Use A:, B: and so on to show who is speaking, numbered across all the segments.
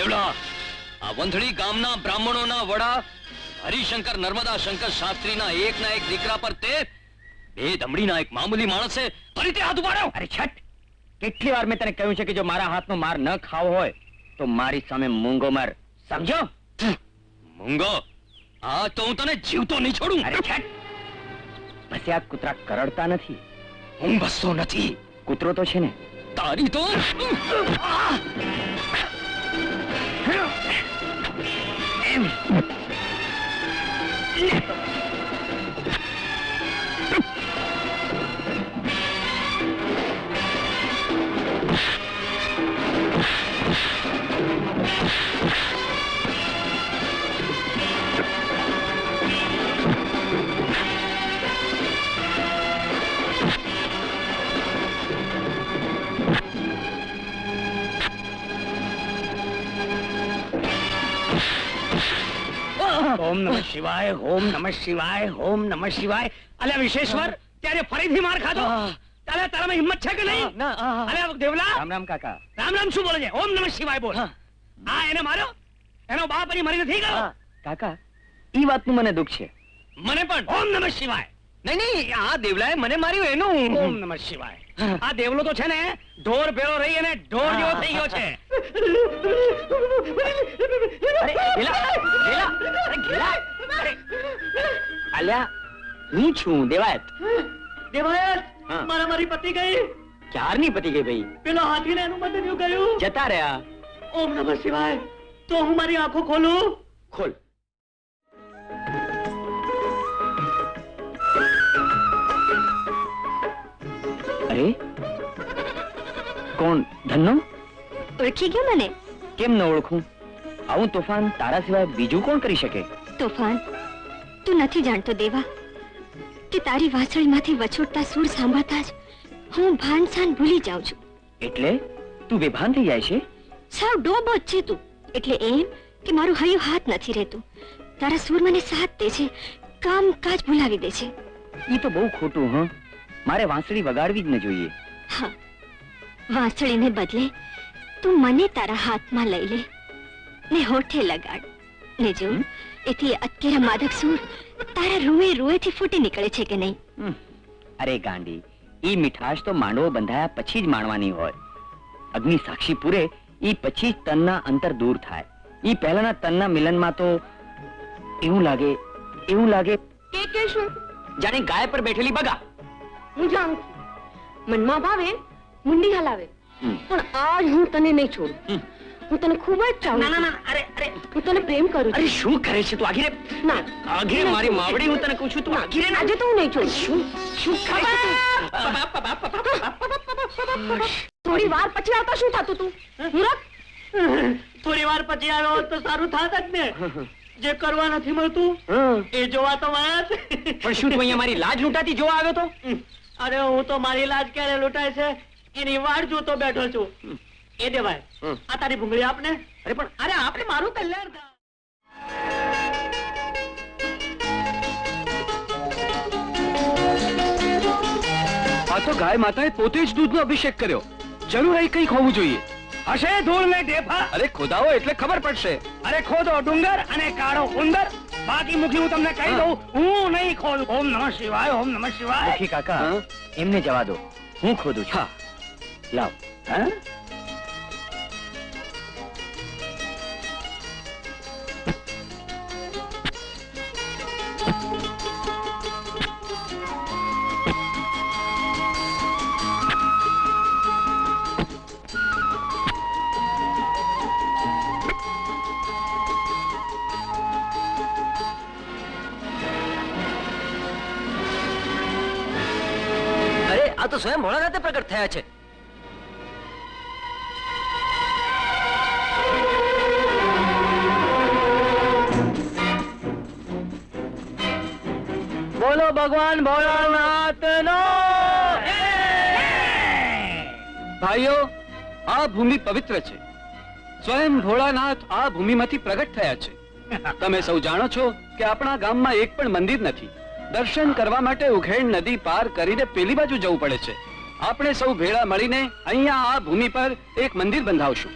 A: દેવલા, આ વંથળી ગામના બ્રાહ્મણોના વડા હરિશંકર નર્મદા શંકર શાસ્ત્રીના એકના એક દીકરા પર તે બે ધમડીના એક મામૂલી માણસે ફરીથી હાથ ઉપાડ્યો.
B: અરે છટ! કેટલી વાર મેં તને કહ્યું છે કે જો મારા હાથનો માર ન ખાવો હોય તો મારી સામે મૂંગો માર, સમજો?
A: મૂંગો? આ તો હું તને જીવતો નહીં છોડું.
B: અરે છટ! ભસ્યા કૂતરા કરડતા નથી.
A: હું ભસ્સો નથી.
B: કૂતરો તો છે ને.
A: તારી તો
B: ઓમ નમઃ શિવાય, ઓમ નમઃ શિવાય, ઓમ નમઃ શિવાય. અલ્યા વિશેશ્વર, ત્યારે ફરીથી માર ખાધો? તારામાં હિંમત છે કે નહીં? અલ્યા દેવલા, રામ રામ કાકા. રામ રામ શું બોલે છે? ઓમ નમઃ શિવાય બોલ. હા, એને માર્યો? એનો બાપ હજી મરી નથી ગયો? કાકા, ઈ વાતનું મને દુઃખ છે.
A: મને પણ.
B: ઓમ નમઃ શિવાય.
A: નહીં, આ દેવલાએ મને માર્યું એનું.
B: ઓમ નમઃ શિવાય. આ દેવલો તો છે ને ઢોર ભેળો રહી અને ઢોર જેવો થઈ ગયો છે. અરે ગેલા, ગેલા, અરે ગેલા, અરે અલ્યા, હું છું દેવાયત.
C: દેવાયત, મારી પતિ ગઈ.
B: ક્યારની પતી ગઈ ભાઈ?
C: પેલો હાથીને એનું બંધન ગયું.
B: જતા રહ્યા.
C: ઓમ નમઃ શિવાય. તો હું મારી આંખો ખોલું?
B: ખોલ. અરે કોણ? ધનનો?
D: ઓળખી ગયો મને?
B: કેમ ન ઓળખું? આવું તોફાન તારા સિવાય બીજું કોણ કરી શકે?
D: તોફાન? તું નથી જાણતો દેવા કે તારી વાસળીમાંથી વછોડતા સૂર સાંભળતા જ હું ભાનસાન ભૂલી જાઉં છું.
B: એટલે તું બેભાન થઈ જાય છે?
D: સાવ ડોબો જ છે તું. એટલે એમ કે મારું હૈયું હાથ નથી રહેતું. તારા સૂર મને સાથ દે છે, કામકાજ ભૂલાવી દે છે.
B: ઈ તો બહુ ખોટું. હ, મારે વાંસળી વગાડવી જ ન જોઈએ.
D: હા, વાંસળીને બદલે તું મને તારા હાથમાં લઈ લે ને હોઠે લગાડ ને જો એથી અત્યારે માદક સૂર તારા રૂએ રૂએથી ફૂટી નીકળે છે કે નહીં.
B: અરે ગાંડી, ઈ મીઠાશ તો માંડવો બંધાયા પછી જ માણવાની હોય. અગ્નિ સાક્ષી પૂરે ઈ પછી જ તનના અંતર દૂર થાય. ઈ પહેલાના તનના મિલનમાં તો એવું લાગે
D: કે શું
B: જાણે ગાય પર બેઠેલી બગા.
D: હું જાણું છું, મનમાં ભાવે મુંડી હલાવે, પણ આજ હું તને નહીં છોડું. હું તને ખૂબ જ ચાહું.
B: ના ના ના, અરે અરે,
D: હું તને પ્રેમ કરું
B: અરે
D: છું.
B: શું કરે છે તું? આઘીરે
D: ના,
B: આઘીરે મારી માવડી, હું તને કહું છું તું આઘીરે ના.
D: આજે તો હું નહીં છોડું.
B: શું કરે છે તું?
D: થોડી વાર પછી આવતા શું થતું તું? મુરત,
C: થોડી વાર પછી આવ્યો તો સારું થાત જ ને. જે કરવા નથી મળતું એ જોવા તો વાત.
B: પણ શું તું અહીંયા મારી લાજ લૂંટાતી જોવા આવ્યો તો?
C: અરે હું તો મારી લાજ ક્યારે લૂંટાય છે એની વાડ જોતો બેઠો છું. એ દેવાય, આ તારી ભૂંગળી આપને.
B: અરે પણ
C: અરે આપણે મારું કલ્યાણ થાય.
A: આ તો ગાય માતાએ પોતે જ દૂધનો અભિષેક કર્યો. જરૂર અહીં કંઈક હોવું જોઈએ.
B: હશે ધૂળ ને ઢેફા.
A: અરે ખોદાવો એટલે ખબર પડશે.
B: અરે ખોદો ડુંગર અને કાળો ઉંદર. બાકી મુખી હું તમને કહી દઉં, હું નહીં ખોદું. ઓમ નમઃ શિવાય, ઓમ નમઃ શિવાય. મુખી કાકા, એમને જવા દો, હું ખોદું છું. લાવ. હા,
A: આ તો સ્વયં ભોળાનાથે પ્રગટ થયા છે.
B: બોલો ભગવાન ભોળાનાથનો.
A: ભાઈઓ, આ ભૂમિ પવિત્ર છે. સ્વયં ભોળાનાથ આ ભૂમિમાંથી પ્રગટ થયા છે. તમે સૌ જાણો છો કે આપણા ગામમાં એક પણ મંદિર નથી. દર્શન કરવા માટે ઉઘેડ નદી પાર કરીને પેલી બાજુ જવું પડે છે. આપણે સૌ ભેળા મળીને અહીંયા આ ભૂમિ પર એક મંદિર બંધાવશું.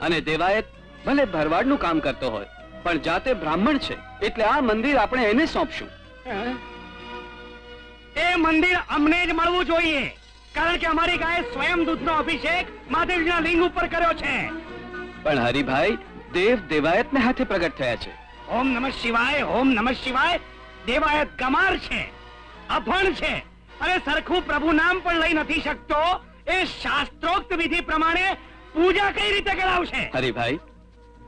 A: અને દેવાયત ભલે ભરવાડનું કામ કરતો હોય પણ જાતે બ્રાહ્મણ છે, એટલે આ મંદિર આપણે એને સોંપશું.
B: એ મંદિર અમને જ મળવું જોઈએ, કારણ કે અમારી ગાયે સ્વયં દૂધનો અભિષેક મહાદેવજીના લિંગ ઉપર કર્યો છે.
A: પણ હરિભાઈ, દેવ દેવાયતને હાથે પ્રગટ થયા છે.
B: ઓમ નમઃ શિવાય, ઓમ નમઃ શિવાય. દેવાયત ગમાર છે, અભણ છે, અને સરખું પ્રભુ નામ પણ લઈ નથી શકતો. એ શાસ્ત્રોક્ત વિધિ પ્રમાણે પૂજા કઈ રીતે કરાવશે?
A: હરિભાઈ,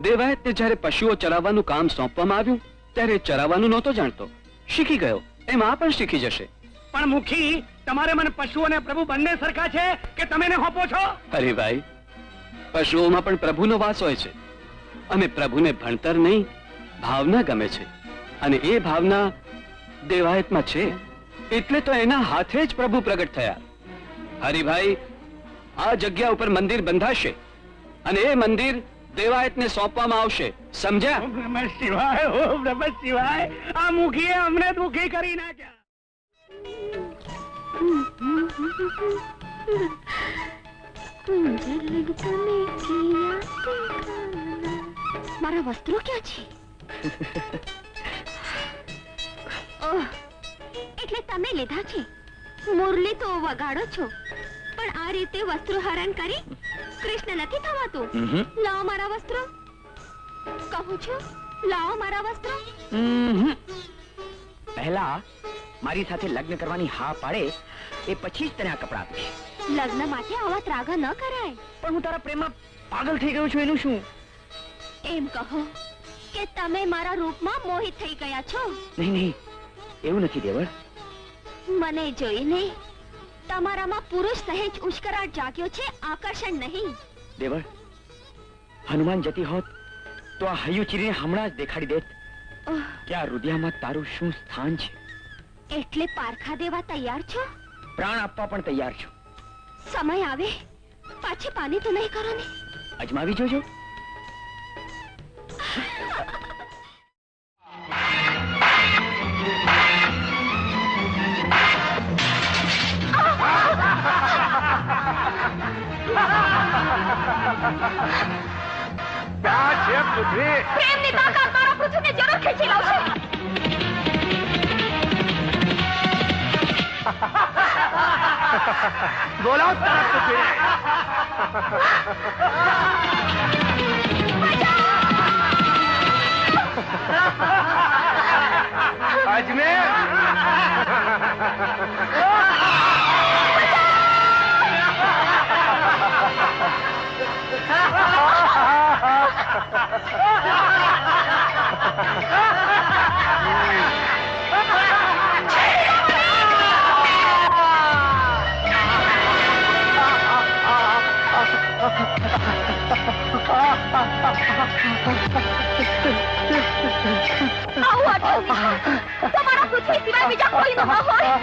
A: દેવાયતને જ્યારે પશુઓ ચરાવવાનું કામ સોંપવામાં આવ્યું ત્યારે ચરાવવાનું નહોતો જાણતો, શીખી ગયો. એમ આ પણ શીખી જશે.
B: પણ મુખી, તમારે મને પશુ અને પ્રભુ બંને સરખા છે કે તમે એને હોપો છો?
A: હરિભાઈ, પશુઓમાં પણ પ્રભુનો વાસ હોય છે, અને પ્રભુને ભણતર નહીં, ભાવના ગમે છે, અને એ ભાવના દેવાયતમાં છે, એટલે તો એના હાથે જ પ્રભુ પ્રગટ થયા. હરિભાઈ, આ જગ્યા ઉપર મંદિર બંધાશે અને એ મંદિર દેવાયતને સોંપવામાં આવશે, સમજ્યા?
B: ઓમ નમઃ શિવાય, ઓમ નમઃ શિવાય. આ મુખીએ અમને દુખી કરી નાખ્યા.
D: મારા વસ્ત્રો ક્યાં છે? ઓહ, એટલે તમે લીધા છે. મુરલી તો વગાડો છો, પણ આ રીતે વસ્ત્રો હરણ કરી કૃષ્ણ નથી થવાતું. લાવો મારા વસ્ત્રો, કહું છું, લાવો મારા વસ્ત્રો.
E: પહેલા મારી સાથે લગ્ન કરવાની હા પાડે એ પછી જ તને આ કપડાં આપીશ.
D: લગ્ન માટે આવા ત્રાગા ન કરાય.
E: પણ હું તારા પ્રેમમાં પાગલ થઈ ગયો છું, એનું શું?
D: એમ કહો કે તમે મારા રૂપમાં મોહિત થઈ ગયા છો.
E: નહીં નહીં, એવું નથી દેવળ.
D: મને જોઈને તમારામાં પુરુષ સહેજ ઉશ્કરાટ જાગ્યો છે, આકર્ષણ નહીં.
E: દેવળ, હનુમાન જતી હોત તો આ હૈયું ચીરીને હમણાં જ દેખાડી દેત
D: ઓહ,
E: કે આ રુધિયામાં તારું શું સ્થાન છે.
D: એટલે પારખા દેવા તૈયાર છો?
E: પ્રાણ આપવા પણ તૈયાર છું.
D: સમય આવે પાછી પાની તો નહીં કરો ને?
E: અજમાવી જોજો.
D: પ્રેમની તાકાત મારા પૃથ્વીને જરૂર ખેંચી લાવશે.
B: બોલાવો તારા પૃથ્વી. અજમેર,
D: આવું અટલ તમારા પૃથ્વી સિવાય બીજા કોઈ ન હોય.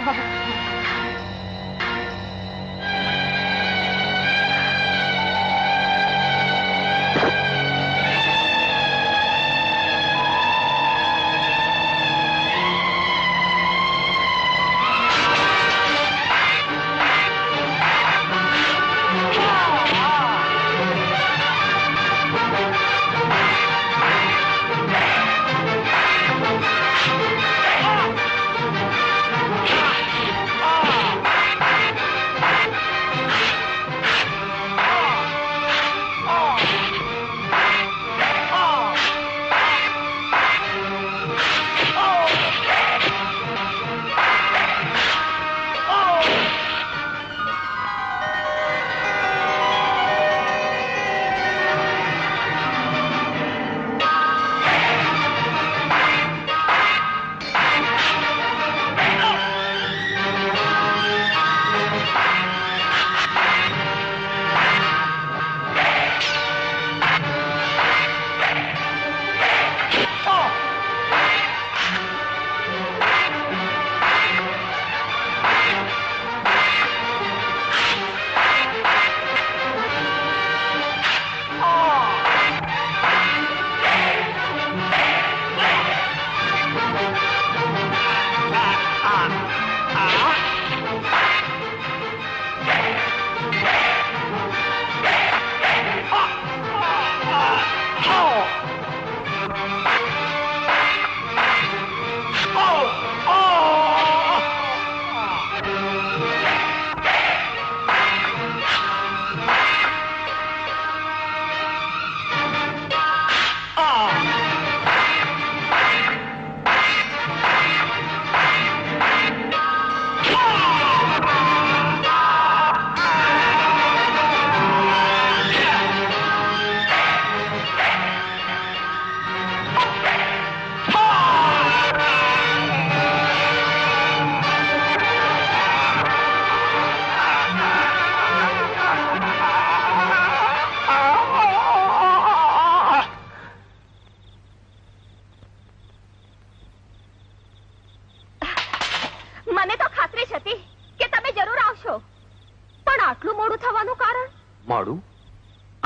D: આટલું મોડું થવાનું કારણ?
E: મોડું?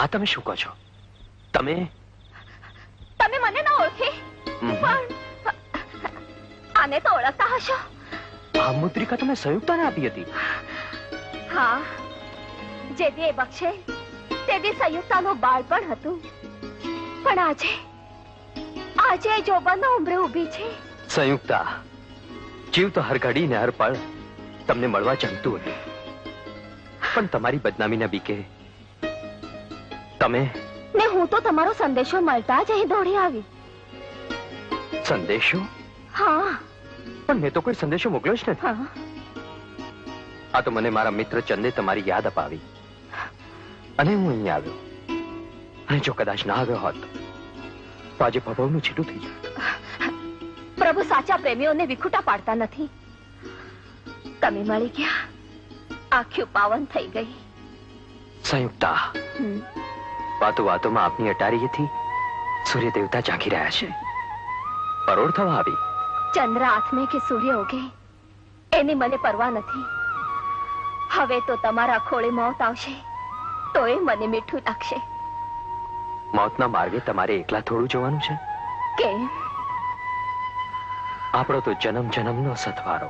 E: આ તમે શું કહો છો? તમે
D: તમે મને ના ઓળખી, પણ આને તો ઓળખતા હશો.
E: આ મુદ્રિકા તમે સંયુક્તાને આપી હતી?
D: હા, જે દી એ બક્ષે તે દી સંયુક્તાનું બાળપણ હતું, પણ આજે જોબનનો ઉંમરે ઊભી છે.
E: સંયુક્તા, જીવ તો હર ઘડી ને હર પળ તમને મળવા ચાહતું હતું, પણ તમારી બદનામીના બીકે તમે...
D: ને હું તો તમારો સંદેશો મળતા જ અહીં દોડી આવી.
E: સંદેશો?
D: હા.
E: પણ મેં તો કોઈ સંદેશો મોકલ્યો જ નથી.
D: હા.
E: આ તો મને મારા મિત્ર ચંદે તમારી યાદ અપાવી અને હું અહીં આવ્યો. અને જો કદાચ ના આવ્યો હોત તો આજે ભવનું છીટું થઈ જાય.
D: પ્રભુ સાચા પ્રેમીઓને વિખૂટા પાડતા નથી. તમે મળી ગયા, આંખો પાવન થઈ ગઈ.
E: સંયુક્તા, વાતો વાતોમાં આપની અટારીએથી સૂર્ય દેવતા ઝાંખી રહ્યા છે. પરોળ થવા આવી.
D: ચંદ્ર આથમે કે સૂર્ય ઉગે એની મને પરવા નથી. હવે તો તમારા ખોળે મોત આવશે તોય મને મીઠું લાગશે.
E: મોતના માર્ગે તમારે એકલા થોડું જવાનું છે?
D: કેમ?
E: આપણો તો જન્મ જન્મનો સથવારો.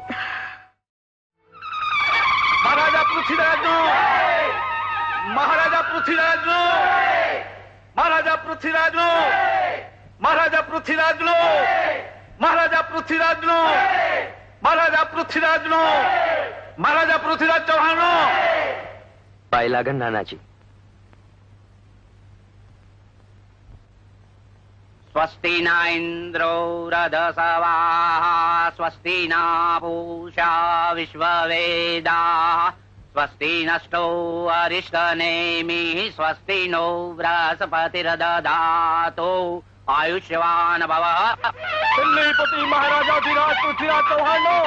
F: મહારાજા પૃથ્વીરાજનો, મહારાજા પૃથ્વીરાજનો, મહારાજા પૃથ્વીરાજનો, મહારાજા પૃથ્વીરાજનો, મહારાજા પૃથ્વીરાજનો, મહારાજા પૃથ્વીરાજનો, મહારાજા પૃથ્વીરાજ ચૌહાણનો.
E: પાય લાગન નાનાજી.
B: સ્વસ્તિ ના ઇન્દ્રો રધસવાહ, સ્વસ્તિ ના પૂષા વિશ્વવેદા, સ્વસ્તિ નષ્ટો અરિષ્ટનેમિ, સ્વસ્તિ નો બૃહસ્પતિર્દધાતો આયુષ્યવાન ભવ.
F: દિલ્હીપતિ મહારાજાધિરાજ પૃથ્વીરાજ ચૌહાણનો,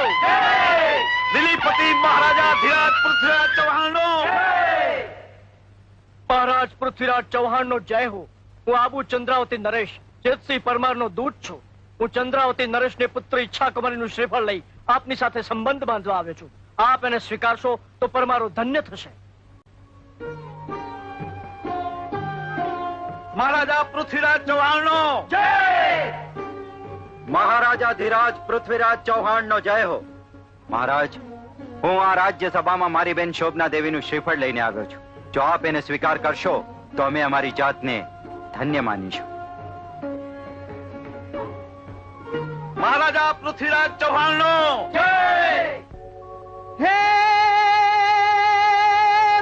F: દિલ્હીપતિ મહારાજાધિરાજ પૃથ્વીરાજ ચૌહાણનો.
G: મહારાજ પૃથ્વીરાજ ચૌહાણનો જય હો. હું આબુ ચંદ્રાવતી નરેશ જેતસિંહ પરમારનો દૂત છું. હું ચંદ્રાવતી નરેશની પુત્રી ઈચ્છા કુમારીનું શ્રીફળ લઈ આપની સાથે સંબંધ બાંધવા આવ્યો છું. આપ એને સ્વીકારશો તો પરમારો ધન્ય થશે.
F: મહારાજા પૃથ્વીરાજ ચૌહાણનો
G: જય.
H: મહારાજાધિરાજ પૃથ્વીરાજ ચૌહાણનો જય હો. મહારાજ, હું આ રાજ્યસભામાં મારી બેન શોભના દેવીનું શ્રીફળ લઈને આવ્યો છું. જો આપ એને સ્વીકાર કરશો તો અમે અમારી જાતને ધન્ય માનીશું.
F: મહારાજા પૃથ્વીરાજ ચૌહાણનો
B: હે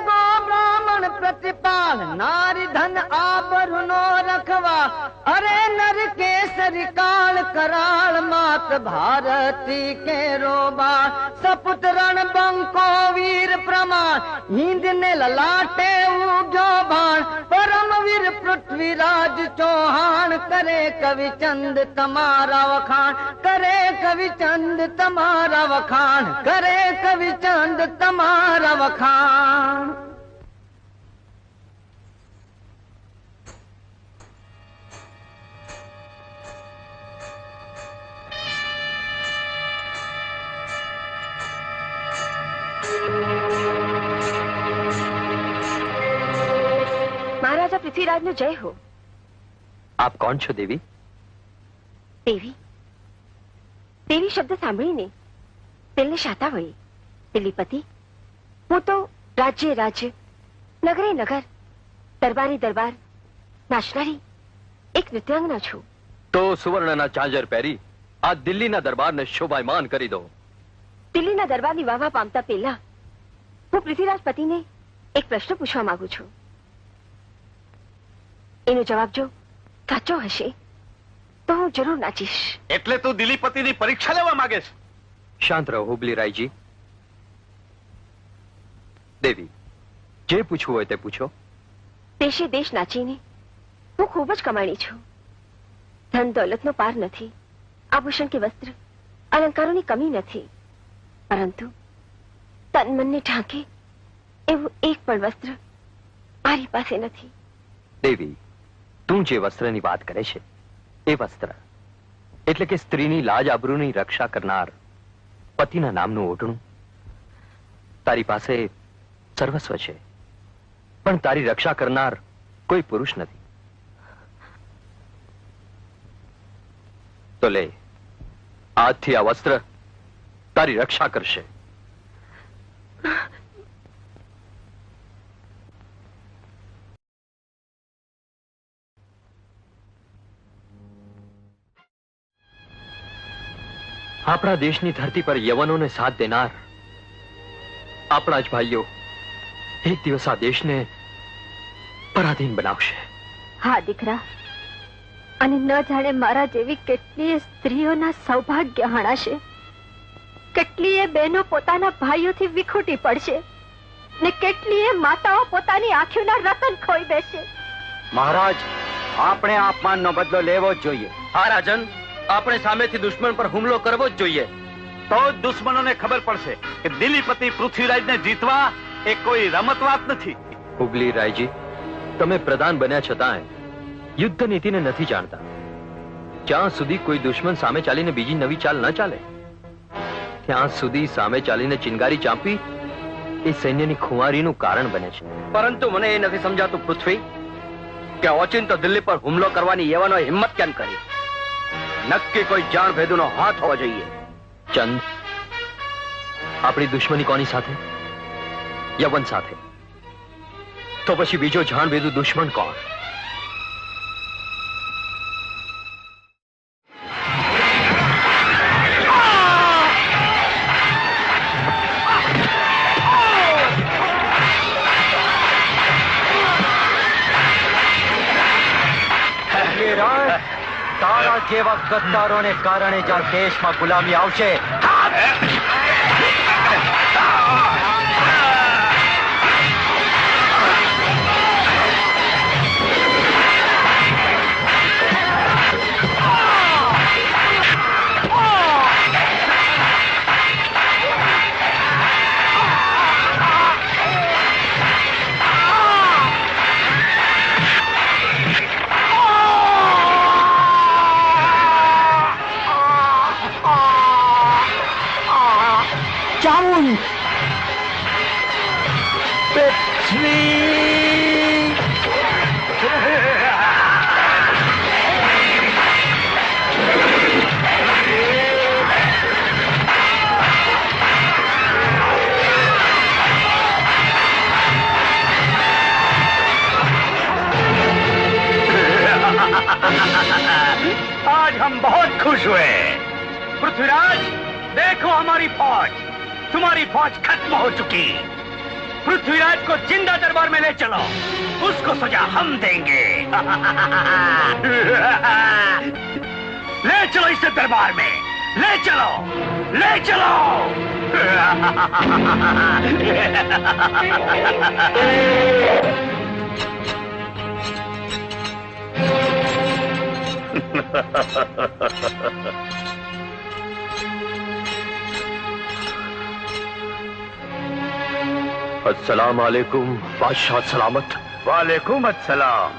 B: ગો બ્રાહ્મણ પ્રતિપાલ, નારી ધન આભરણો રખવા, અરે નર કેસરી કાળ કરાળ, માત ભારતી કે રોબા, સપુત રણ બંકો વીર પ્રમાણ, હિંદ ને લલાટે ઉગ્યો બાણ, પરમવીર પૃથ્વીરાજ ચૌહાણ, કરે કવિચંદ તમારા વખાણ, કરે કવિચંદ તમારા વખાણ, કરે કવિચંદ તમારા વખાણ.
D: મહારાજા પૃથ્વીરાજનો જય હો.
E: આપ કોણ છો દેવી?
D: દેવી? દેવી શબ્દ સાંભળીને તેલને શાતા વળી. દિલ્હીપતિ, હું તો રાજ્ય રાજ્ય, નગરે નગર, દરબારી દરબાર નાચનારી એક નૃત્યાંગના છું.
E: તો સુવર્ણના ચાંજર પહેરી આ દિલ્હીના દરબારને શોભાયમાન કરી દો.
D: દિલ્હીના દરબારની વાહવા પામતા પહેલા હું પૃથ્વીરાજ પતિને એક પ્રશ્ન પૂછવા માંગુ છું. એનો જવાબ જો સાચો હશે તો હું જરૂર નાચીશ.
F: એટલે તું દિલ્હીપતિની પરીક્ષા લેવા માંગે છે?
E: શાંત રહો હુબલી રાયજી. દેવી, જે પૂછવું હોય તે પૂછો.
D: દેશે દેશ નાચીને હું ખૂબ જ કમાણી છું. ધન દોલતનો પાર નથી, આભૂષણ કે વસ્ત્ર અલંકારોની કમી નથી, પરંતુ તન મનને ઢાંકે એવું એક પણ વસ્ત્ર મારી પાસે નથી.
E: દેવી, તું જે વસ્ત્રની વાત કરે છે એ વસ્ત્ર એટલે કે સ્ત્રીની લાજ આબરૂની રક્ષા કરનાર પતિના નામનું ઓઢણું તારી પાસે સર્વસ્વ છે, પણ તારી રક્ષા કરનાર કોઈ પુરુષ નથી. તો લે, આજથી આ વસ્ત્ર તારી રક્ષા કરશે. આપણા દેશની ધરતી પર યવનોને સાથ દેનાર આપણા જ ભાઈઓ એક દિવસ આ દેશને પરાધીન બનાવશે.
D: હા દીકરા, અને ન જાણે મારા જેવી કેટલીય સ્ત્રીઓના સૌભાગ્ય હણાશે, કેટલીય બહેનો પોતાના ભાઈઓથી વિખૂટી પડશે, ને કેટલીય માતાઓ પોતાની આંખોના રતન ખોઈ બેસે.
H: મહારાજ, આપણે આ અપમાનનો બદલો લેવો જ જોઈએ.
E: હા રાજન, આપણે સામેથી દુશ્મન પર હુમલો કરવો જ જોઈએ.
F: તો જ દુશ્મનોને ખબર પડશે કે દિલીપતિ પૃથ્વીરાજને જીતવા એ કોઈ રમત વાત નથી.
E: હુબલી રાયજી, તમે પ્રધાન બન્યા છતાંય યુદ્ધ નીતિને નથી જાણતા. જ્યાં સુધી કોઈ દુશ્મન સામે ચાલીને બીજી નવી ચાલ ન ચાલે, ત્યાં સુધી સામે ચાલીને ચિનગારી ચાંપી એ સૈન્યની ખુમારીનું કારણ બને છે.
G: પરંતુ મને એ નથી સમજાતું પૃથ્વી, કે ઓચિંતો દિલ્હી પર હુમલો કરવાની યવનોએ હિંમત કેમ કરી? નક્કી કોઈ જાણ ભેદુનો હાથ હોવો જોઈએ.
E: ચંદ, આપણી દુશ્મની કોની સાથે? યવન સાથે. તો પછી બીજો જાણભેદુ દુશ્મન કોણ?
H: તારા જેવા ગદ્દારોને કારણે જ આ દેશમાં ગુલામી આવશે.
F: आज हम बहुत खुश हुए. पृथ्वीराज, देखो हमारी फौज. तुम्हारी फौज खत्म हो चुकी. पृथ्वीराज को जिंदा दरबार में ले चलो. उसको सजा हम देंगे. ले चलो इसे दरबार में. ले चलो, ले चलो.
E: अस्सलाम वालेकुम बादशाह सलामत.
F: वालेकुम अस्सलाम.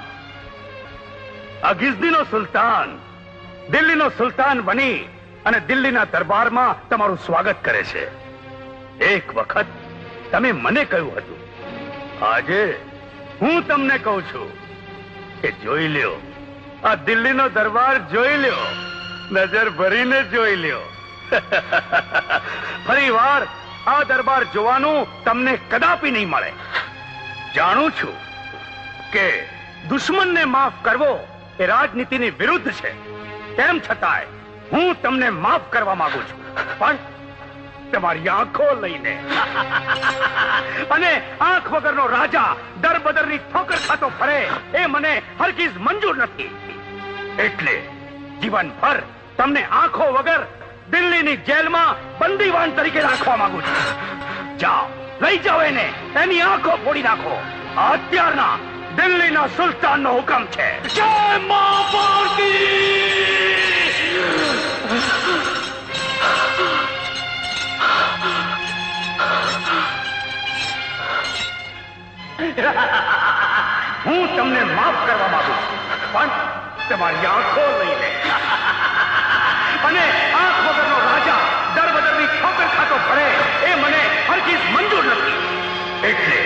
F: અગિઝદીનો સુલતાન દિલ્હીનો સુલતાન બની અને દિલ્હીના દરબારમાં તમારું સ્વાગત કરે છે. એક વખત તમે મને કહ્યું હતું, આજે હું તમને કહું છું કે જોઈ લ્યો, આ દિલ્હીનો દરબાર જોઈ લ્યો, નજર ભરીને જોઈ લ્યો. ફરી વાર આ દરબાર જોવાનું તમને કદાપી નહીં મળે. જાણું છું કે દુશ્મનને માફ કરવો એ રાજનીતિની વિરુદ્ધ છે, તેમ છતાંય હું તમને માફ કરવા માંગુ છું, પણ તમારી આંખો લઈને. અને આંખ વગરનો રાજા દરબદરની ઠોકર ખાતો ફરે એ મને હરગીઝ મંજૂર નથી. એટલે જીવનભર તમને આંખો વગર દિલ્હીની જેલમાં બંદીવાન તરીકે રાખવા માંગુ છું. જાઓ, લઈ જાઓ એને, એની આંખો ફોડી નાખો. આ અત્યારના દિલ્હીના સુલતાનનો હુકમ છે. જય મા હું તમને માફ કરવા માંગુ છું, પણ તમારી આંખો લઈને. અને આંખ વગરનો રાજા દરબદરની ઠોકર ખાતો ફરે એ મને હરગીઝ મંજૂર નથી. એટલે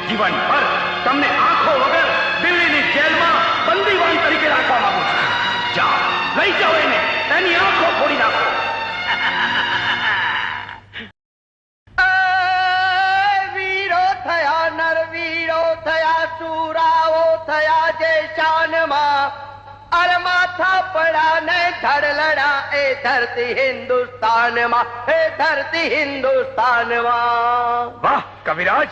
F: જીવનભર તમને આંખો વગર દિલ્હીની જેલમાં બંદીવાન તરીકે રાખવા માંગુ છું. જાઓ, લઈ જાઓ એને, એની આંખો ફોડી નાખો.
G: વીરો થયા નરવીરો થયા સુરાઓ થયા જે શાનમાં અરે માથા પડા ને ધડલડા એ ધરતી હિન્દુસ્તાનમાં એ ધરતી હિન્દુસ્તાનમાં.
F: વાહ કવિરાજ,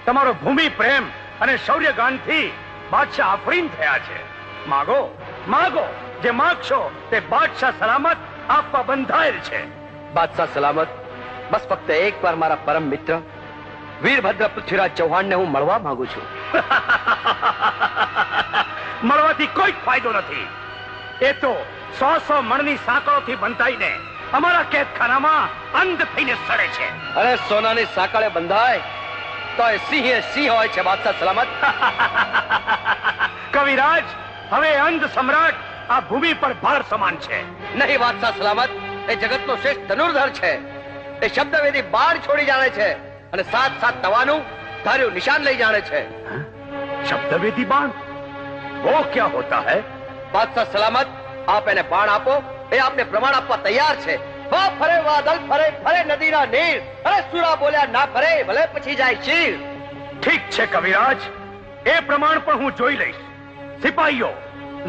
F: તમારો ભૂમિ પ્રેમ અને શૌર્ય ગાનથી બાદશાહ આફરીન થયા છે. માગો માગો, જે માગશો તે બાદશાહ સલામત આપવા બંધાયેલ છે.
G: બાદશાહ સલામત, બસ ફક્ત એકવાર મારા પરમ મિત્ર વીરભદ્ર પૃથ્વીરાજ ચૌહાણને હું મળવા માંગુ છું.
F: મળવાથી કોઈ જ ફાયદો નથી. એ તો 100 મણની સાંકળોથી બંધાઈને અમારા કેદખાનામાં અંધ થઈને સડે છે.
G: અરે સોનાની સાંકળે બંધાય તો એ સિંહ હોય છે બાદશાહ સલામત.
F: કવિરાજ, હવે અંધ સમ્રાટ આ ભૂમિ પર ભાર સમાન છે.
G: નહીં બાદશાહ સલામત, એ જગતનો શ્રેષ્ઠ ધનુર્ધર છે. એ શબ્દવેદી બાણ છોડી જાણે છે અને સાત તવાનું ધાર્યું નિશાન લઈ જાણે છે.
F: શબ્દવેદી બાણ, वो क्या होता है?
G: બાદશાહ સલામત, આપ એને બાણ આપો, એ આપને પ્રમાણ આપવા તૈયાર છે. વાહ ફરે વાદળ ફરે ફરે નદીના નીર, અરે સુરા બોલ્યા ના ફરે ભલે પછી જાય શીર.
F: ઠીક છે કવિરાજ, એ પ્રમાણ પણ હું જોઈ લઈશ. સિપાહીઓ,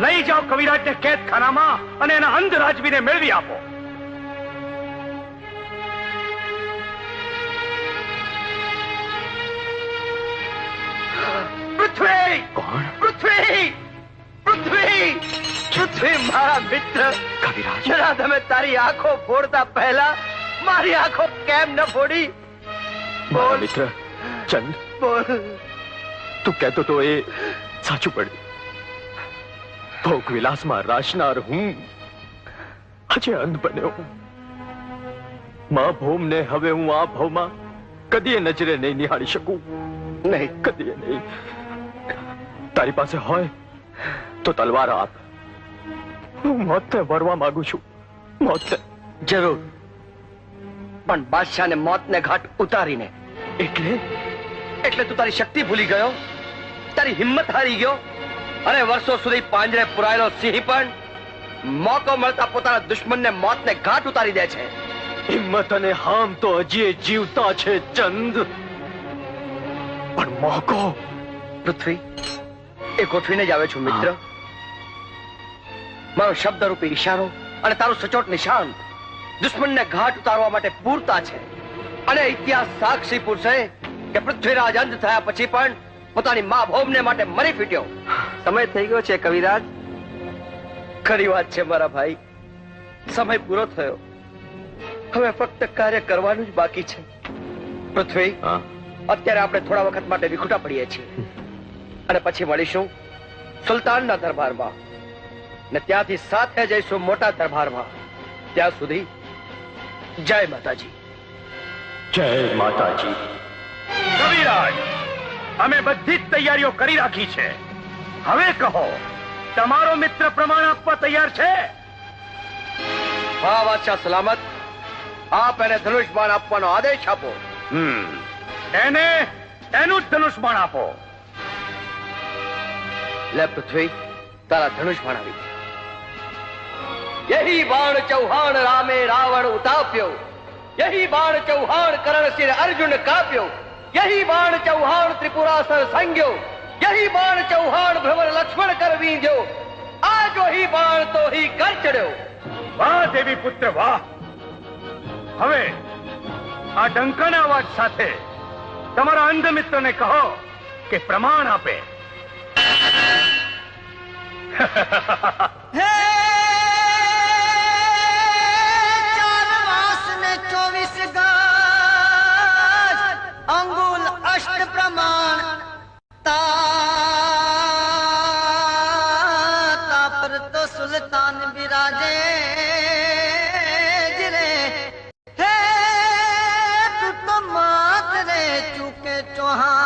F: લઈ જાઓ કવિરાજને કેદખાનામાં અને એના અંધ રાજવીને મેળવી આપો.
G: પૃથ્વી,
E: કોણ?
G: પૃથ્વી, પૃથ્વી, પૃથ્વી મારા મિત્ર.
E: કવિરાજ,
G: જરા તમે તારી આંખો ફોડતા પહેલા મારી આંખો કેમ ન ફોડી?
E: મારા મિત્ર ચંદ,
G: બોલ.
E: તું કહેતો તો એ સાચું પડ્યું. ભોગ વિલાસમાં રાશનાર હું આજે અંધ બન્યો. મા ભૌમને હવે હું આ ભાવમાં કદીએ નજરે નહીં નિહાળી શકું.
G: નહીં,
E: કદીએ નહીં. તારી પાસે હોય તો તલવાર આપ. હું મોતને વરવા માંગુ છું. મોતને.
G: જરૂર, પણ બાદશાહને મોતને ઘાટ ઉતારીને.
E: એટલે
G: એટલે તું તારી શક્તિ ભૂલી ગયો, તારી હિંમત હારી ગયો. અને વર્ષો સુધી પાંજરે પુરાયેલો સિંહ પણ મોકો મળતા પોતાના દુશ્મનને મોતને ઘાટ ઉતારી દે છે.
E: હિંમત અને હામ તો હજી જીવતા છે ચંદ, પણ મોકો.
G: પૃથ્વી, એ ગોઠવીને જ આવે છું મિત્ર. મારો શબ્દરૂપી ઈશારો અને તારું સચોટ નિશાન દુશ્મનને ઘાટ ઉતારવા માટે પૂરતા છે. અને ઇતિહાસ સાક્ષી પૂરશે કે પૃથ્વીરાજ અંત થયા પછી પણ પોતાની મા ભૌમને માટે મરી ફીટ્યો. સમય થઈ ગયો છે કવિરાજ. ખરી વાત છે મારા ભાઈ, સમય પૂરો થયો. હવે ફક્ત કાર્ય કરવાનું જ બાકી છે. પૃથ્વી, અત્યારે આપણે થોડા વખત માટે વિખૂટા પડીએ છીએ અને પછી મળીશું સુલતાનના દરબારમાં ને ત્યાંથી સાથે જઈશું મોટા દરબારમાં. ત્યાં સુધી જય માતાજી.
E: જય માતાજી.
F: કવિરાજ, અમે બધી જ તૈયારીઓ કરી રાખી છે. હવે કહો, તમારો મિત્ર પ્રમાણ આપવા તૈયાર છે?
G: હા બાદશાહ સલામત, આપ એને ધનુષ બાણ આપવાનો આદેશ આપો.
F: એને એનું જ ધનુષ બાણ આપો.
G: લે પૃથ્વી, તારા ધનુષ બાણ આવી. यही बाण चौहान रामे रावण उताप्यो, यही बाण चौहान करण सिर अर्जुन काप्यो, यही बाण चौहान त्रिपुरासुर संज्ञो, यही बाण चौहान भ्रमर लक्ष्मण कर वींध्यो, आजो ही बाण तो ही कर चढ़्यो.
F: વાહ દેવી પુત્ર વાહ. હવે આ ડંકાના અવાજ સાથે તમારા અંધ મિત્રને કહો કે પ્રમાણ આપે.
I: અંગુલ અષ્ટ પ્રમાણ તા પર તો સુલતાન બિરાજે રે. હે તું તો માત રે ચૂકે ચૌહાણ